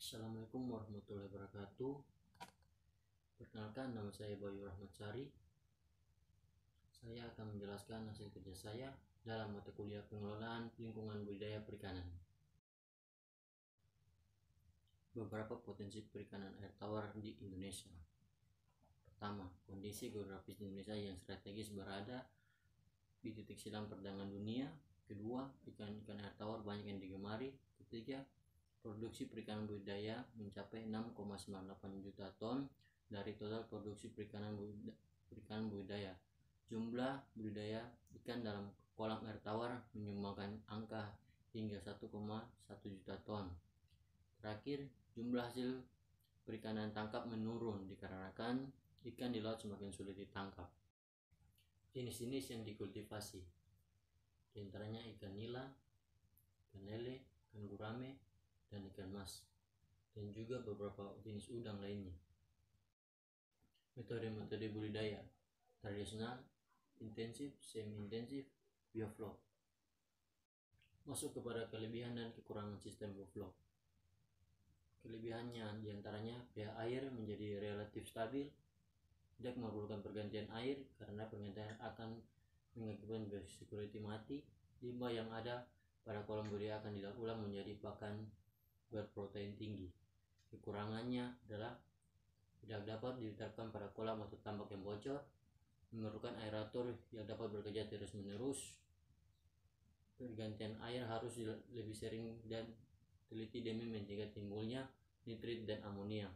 Assalamualaikum warahmatullahi wabarakatuh. Perkenalkan, nama saya Bayu Rahmat Sari. Saya akan menjelaskan hasil kerja saya dalam mata kuliah pengelolaan lingkungan budidaya perikanan. Beberapa potensi perikanan air tawar di Indonesia. Pertama, kondisi geografis Indonesia yang strategis berada di titik silang perdagangan dunia. Kedua, ikan-ikan air tawar banyak yang digemari. Ketiga, produksi perikanan budidaya mencapai 6,98 juta ton dari total produksi perikanan budidaya. Jumlah budidaya ikan dalam kolam air tawar menyumbangkan angka hingga 1,1 juta ton. Terakhir, jumlah hasil perikanan tangkap menurun dikarenakan ikan di laut semakin sulit ditangkap. Jenis-jenis yang dikultivasi diantaranya ikan nila, ikan lele, ikan gurame, dan ikan mas, dan juga beberapa jenis udang lainnya. Metode-metode budidaya tradisional, intensif, semi-intensif, biofloc. Masuk kepada kelebihan dan kekurangan sistem biofloc. Kelebihannya diantaranya pH air menjadi relatif stabil, tidak memerlukan pergantian air karena pergantian akan mengakibatkan biosecurity mati. Limbah yang ada pada kolam budidaya akan didaur ulang menjadi pakan berprotein tinggi. Kekurangannya adalah tidak dapat diterapkan pada kolam atau tambak yang bocor, memerlukan aerator yang dapat bekerja terus-menerus. Pergantian air harus lebih sering dan teliti demi mencegah timbulnya nitrit dan amonia.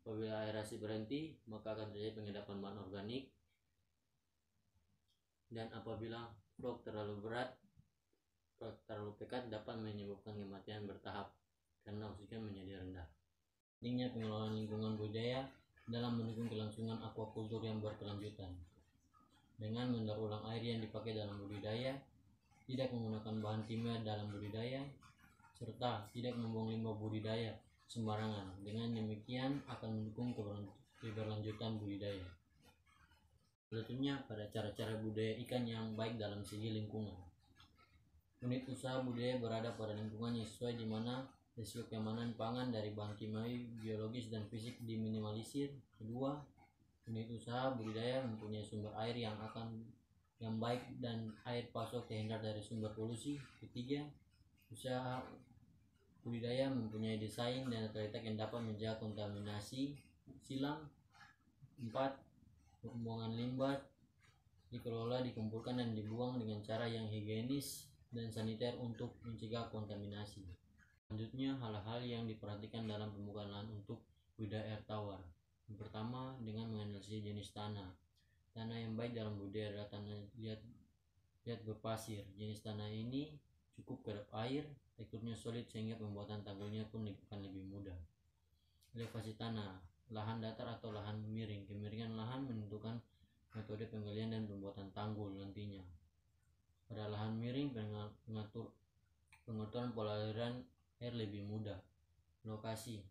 Apabila aerasi berhenti, maka akan terjadi pengendapan bahan organik, dan apabila flok terlalu berat, terlalu pekat dapat menyebabkan kematian bertahap karena oksigen menjadi rendah. Pentingnya pengelolaan lingkungan budidaya dalam mendukung kelangsungan aquacultur yang berkelanjutan. Dengan mendaur ulang air yang dipakai dalam budidaya, tidak menggunakan bahan kimia dalam budidaya, serta tidak membuang limbah budidaya sembarangan. Dengan demikian akan mendukung keberlanjutan budidaya. Tentunya pada cara-cara budidaya ikan yang baik dalam segi lingkungan. Unit usaha budidaya berada pada lingkungan yang sesuai, di mana risiko keamanan pangan dari bahan kimiawi, biologis, dan fisik diminimalisir. Kedua, unit usaha budidaya mempunyai sumber air yang baik dan air pasok terhindar dari sumber polusi. Ketiga, usaha budidaya mempunyai desain dan tata yang dapat menjaga kontaminasi silang. 4. Pembuangan limbah dikelola, dikumpulkan, dan dibuang dengan cara yang higienis dan saniter untuk mencegah kontaminasi. Selanjutnya, hal-hal yang diperhatikan dalam pembukaan lahan untuk budidaya air tawar. Yang pertama, dengan menganalisis jenis tanah. Tanah yang baik dalam budidaya adalah tanah liat berpasir. Jenis tanah ini cukup kedap air, teksturnya solid sehingga pembuatan tanggulnya pun akan lebih mudah. Elevasi tanah, lahan datar atau lahan miring. Kemiringan lahan menentukan metode penggalian dan pembuatan tanggul nantinya. Pada lahan miring, pengaturan pola aliran air lebih mudah. Lokasi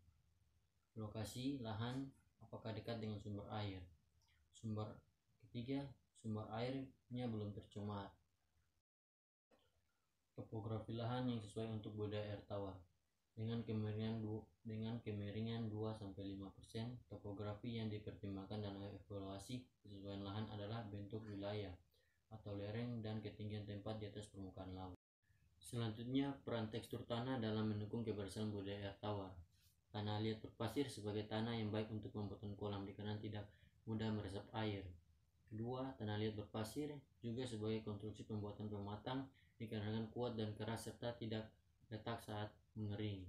lahan apakah dekat dengan sumber air. Ketiga, sumber airnya belum tercemar. Topografi lahan yang sesuai untuk budidaya air tawar. Dengan kemiringan 2-5%, topografi yang dipertimbangkan dalam evaluasi kesesuaian lahan adalah bentuk wilayah atau lereng dan ketinggian tempat di atas permukaan laut. Selanjutnya, peran tekstur tanah dalam mendukung keberhasilan budidaya air tawar. Tanah liat berpasir sebagai tanah yang baik untuk pembuatan kolam dikarenakan tidak mudah meresap air. Kedua, tanah liat berpasir juga sebagai konstruksi pembuatan pematang dikarenakan kuat dan keras serta tidak retak saat mengering.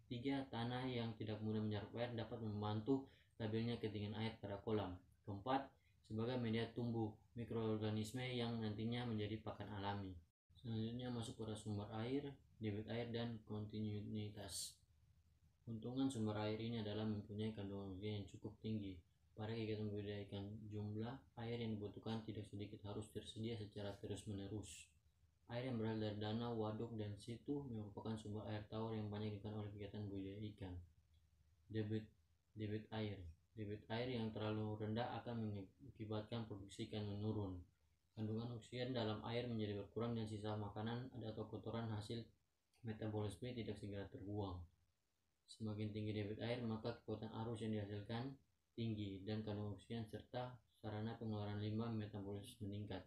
Ketiga, tanah yang tidak mudah menyerap air dapat membantu stabilnya ketinggian air pada kolam. Keempat, sebagai media tumbuh mikroorganisme yang nantinya menjadi pakan alami. Selanjutnya masuk pada sumber air, debit air, dan kontinuitas. Keuntungan sumber air ini adalah mempunyai kandungan oksigen yang cukup tinggi. Pada kegiatan budidaya ikan, jumlah air yang dibutuhkan tidak sedikit harus tersedia secara terus-menerus. Air yang berasal dari danau, waduk, dan situ merupakan sumber air tawar yang banyak digunakan oleh kegiatan budidaya ikan. Debit air yang terlalu rendah akan mengakibatkan produksi ikan menurun. Kandungan oksigen dalam air menjadi berkurang dan sisa makanan atau kotoran hasil metabolisme tidak segera terbuang. Semakin tinggi debit air, maka kekuatan arus yang dihasilkan tinggi dan kandungan oksigen serta sarana pengeluaran limbah metabolis meningkat.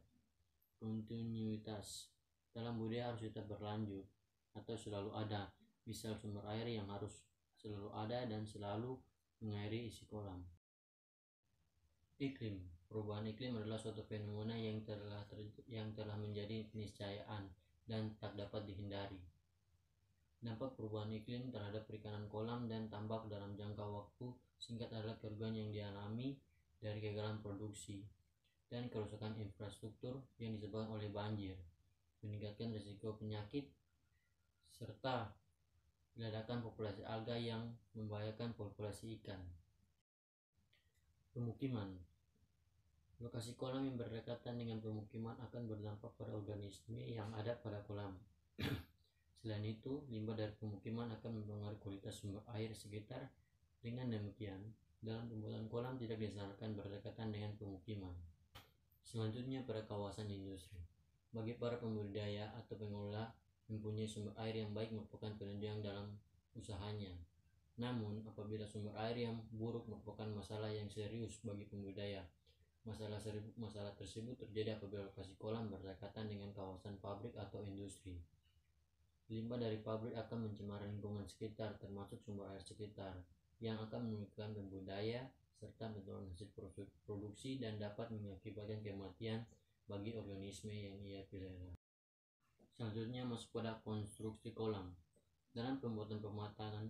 Kontinuitas dalam budaya harus tetap berlanjut atau selalu ada, misal sumber air yang harus selalu ada dan selalu mengairi isi kolam. Iklim. Perubahan iklim adalah suatu fenomena yang telah menjadi keniscayaan dan tak dapat dihindari. Dampak perubahan iklim terhadap perikanan kolam dan tambak dalam jangka waktu singkat adalah kerugian yang dialami dari kegagalan produksi dan kerusakan infrastruktur yang disebabkan oleh banjir, meningkatkan risiko penyakit, serta ledakan populasi alga yang membahayakan populasi ikan. Pemukiman. Lokasi kolam yang berdekatan dengan pemukiman akan berdampak pada organisme yang ada pada kolam. Selain itu, limbah dari pemukiman akan mempengaruhi kualitas sumber air sekitar. Dengan demikian, dalam pembuatan kolam tidak disarankan berdekatan dengan pemukiman. Selanjutnya, pada kawasan industri. Bagi para pembudidaya atau pengelola, mempunyai sumber air yang baik merupakan penunjang dalam usahanya. Namun, apabila sumber air yang buruk merupakan masalah yang serius bagi pembudidaya. Masalah tersebut terjadi apabila lokasi kolam berdekatan dengan kawasan pabrik atau industri. Limbah dari pabrik akan mencemari lingkungan sekitar, termasuk sumber air sekitar, yang akan menyebabkan pembudidaya serta penurunan hasil produksi dan dapat mengakibatkan kematian bagi organisme yang ia pelihara. Selanjutnya masuk pada konstruksi kolam. Dalam pembuatan pematangan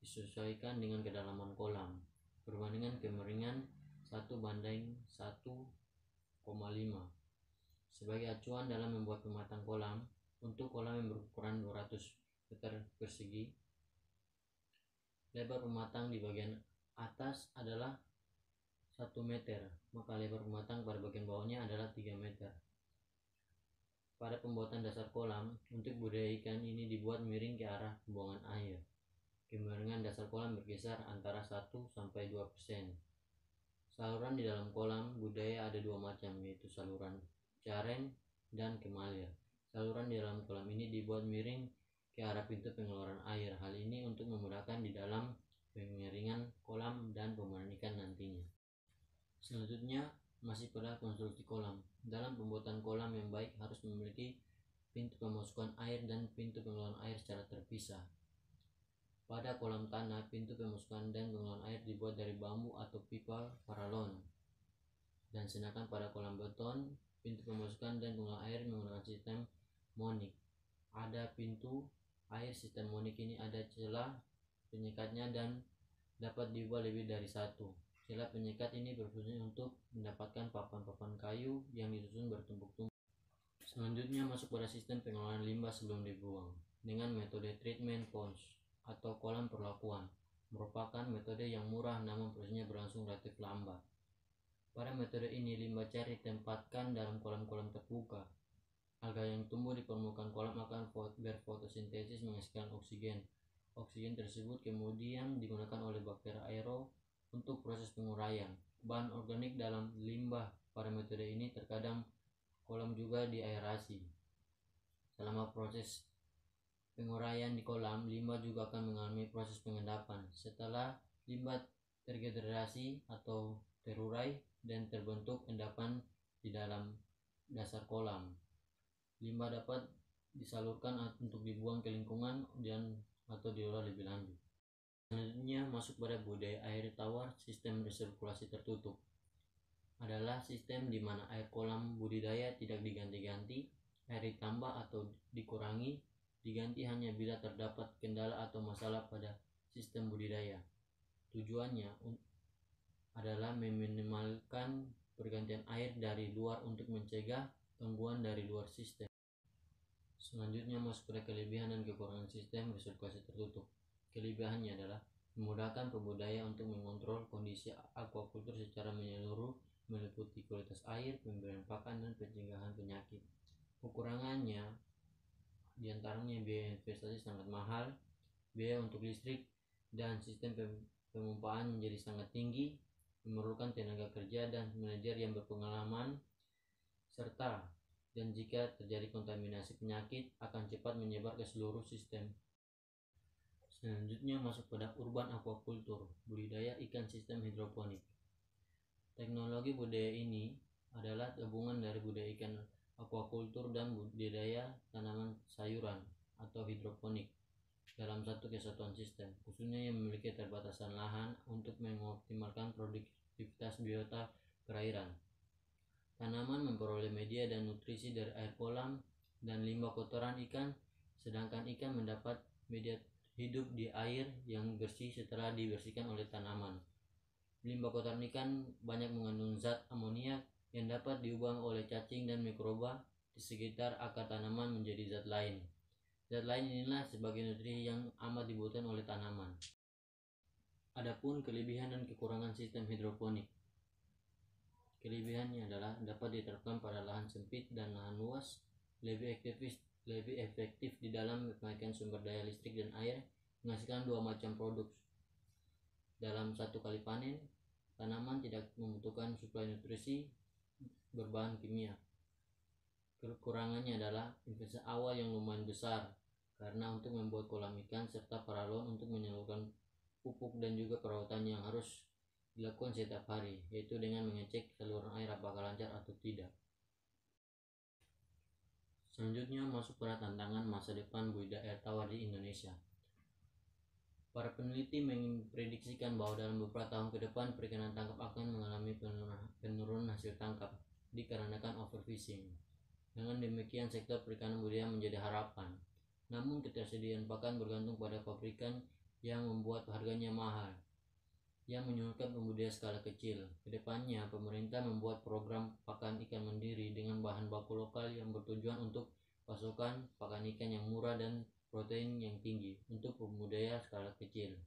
disesuaikan dengan kedalaman kolam. Perbandingan kemiringan 1:1,5 sebagai acuan dalam membuat pematang kolam. Untuk kolam yang berukuran 200 meter persegi, lebar pematang di bagian atas adalah 1 meter, maka lebar pematang pada bagian bawahnya adalah 3 meter. Pada pembuatan dasar kolam, untuk budidaya ikan ini dibuat miring ke arah pembuangan air. Kemiringan dasar kolam berkisar antara 1-2%. Saluran di dalam kolam budidaya ada 2 macam, yaitu saluran careng dan kemalir. Saluran di dalam kolam ini dibuat miring ke arah pintu pengeluaran air. Hal ini untuk memudahkan di dalam pengeringan kolam dan pembuatan ikan nantinya. Selanjutnya masih pada konstruksi kolam. Dalam pembuatan kolam yang baik harus memiliki pintu pemasukan air dan pintu pengeluaran air secara terpisah. Pada kolam tanah, pintu pemasukan dan pengeluaran air dibuat dari bambu atau pipa paralon. Dan sedangkan pada kolam beton, pintu pemasukan dan pengeluaran air menggunakan sistem monik. Ada pintu air sistem monik ini ada celah penyekatnya dan dapat diubah lebih dari satu. Celah penyekat ini berfungsi untuk mendapatkan papan-papan kayu yang disusun bertumpuk-tumpuk. Selanjutnya masuk pada sistem pengelolaan limbah sebelum dibuang dengan metode treatment ponds atau kolam perlakuan. Merupakan metode yang murah namun prosesnya berlangsung relatif lambat. Pada metode ini limbah cair ditempatkan dalam kolam-kolam terbuka. Alga yang tumbuh di permukaan kolam akan berfotosintesis menghasilkan oksigen. Oksigen tersebut kemudian digunakan oleh bakteri aerob untuk proses penguraian. Bahan organik dalam limbah pada metode ini terkadang kolam juga diaerasi. Selama proses penguraian di kolam, limbah juga akan mengalami proses pengendapan. Setelah limbah terdehidrasi atau terurai dan terbentuk endapan di dalam dasar kolam, limbah dapat disalurkan untuk dibuang ke lingkungan dan atau diolah lebih lanjut. Selanjutnya masuk pada budaya air tawar. Sistem resirkulasi tertutup adalah sistem di mana air kolam budidaya tidak diganti-ganti, air ditambah atau dikurangi, diganti hanya bila terdapat kendala atau masalah pada sistem budidaya. Tujuannya adalah meminimalkan pergantian air dari luar untuk mencegah gangguan dari luar sistem. Selanjutnya masuk pada kelebihan dan kekurangan sistem resirkulasi tertutup. Kelebihannya adalah memudahkan pembudidaya untuk mengontrol kondisi aquaculture secara menyeluruh, meliputi kualitas air, pemberian pakan, dan pencegahan penyakit. Kekurangannya diantaranya biaya investasi sangat mahal, biaya untuk listrik dan sistem pemompaan menjadi sangat tinggi, memerlukan tenaga kerja dan manajer yang berpengalaman, serta dan jika terjadi kontaminasi penyakit akan cepat menyebar ke seluruh sistem. Selanjutnya masuk pada urban aquaculture, budidaya ikan sistem hidroponik. Teknologi budidaya ini adalah gabungan dari budidaya ikan aquaculture dan budidaya tanaman sayuran atau hidroponik dalam satu kesatuan sistem, khususnya yang memiliki keterbatasan lahan untuk mengoptimalkan produktivitas biota perairan. Tanaman memperoleh media dan nutrisi dari air kolam dan limbah kotoran ikan, sedangkan ikan mendapat media hidup di air yang bersih setelah dibersihkan oleh tanaman. Limbah kotoran ikan banyak mengandung zat amonia yang dapat diubah oleh cacing dan mikroba di sekitar akar tanaman menjadi zat lain. Zat lain inilah sebagai nutrisi yang amat dibutuhkan oleh tanaman. Adapun kelebihan dan kekurangan sistem hidroponik. Kelebihannya adalah dapat diterapkan pada lahan sempit dan lahan luas, lebih efektif di dalam memanfaatkan sumber daya listrik dan air, menghasilkan 2 macam produk dalam satu kali panen. Tanaman tidak membutuhkan suplai nutrisi berbahan kimia. Kekurangannya adalah investasi awal yang lumayan besar, karena untuk membuat kolam ikan serta paralon untuk menyalurkan pupuk dan juga perawatan yang harus dilakukan setiap hari, yaitu dengan mengecek saluran air apakah lancar atau tidak. Selanjutnya masuk pada tantangan masa depan budidaya air tawar di Indonesia. Para peneliti memprediksikan bahwa dalam beberapa tahun ke depan perikanan tangkap akan mengalami penurunan hasil tangkap dikarenakan overfishing. Dengan demikian sektor perikanan budidaya menjadi harapan. Namun ketersediaan pakan bergantung pada pabrikan yang membuat harganya mahal, yang menyulitkan pembudidaya skala kecil. Kedepannya pemerintah membuat program pakan ikan mandiri dengan bahan baku lokal yang bertujuan untuk pasokan pakan ikan yang murah dan protein yang tinggi untuk pembudidaya skala kecil.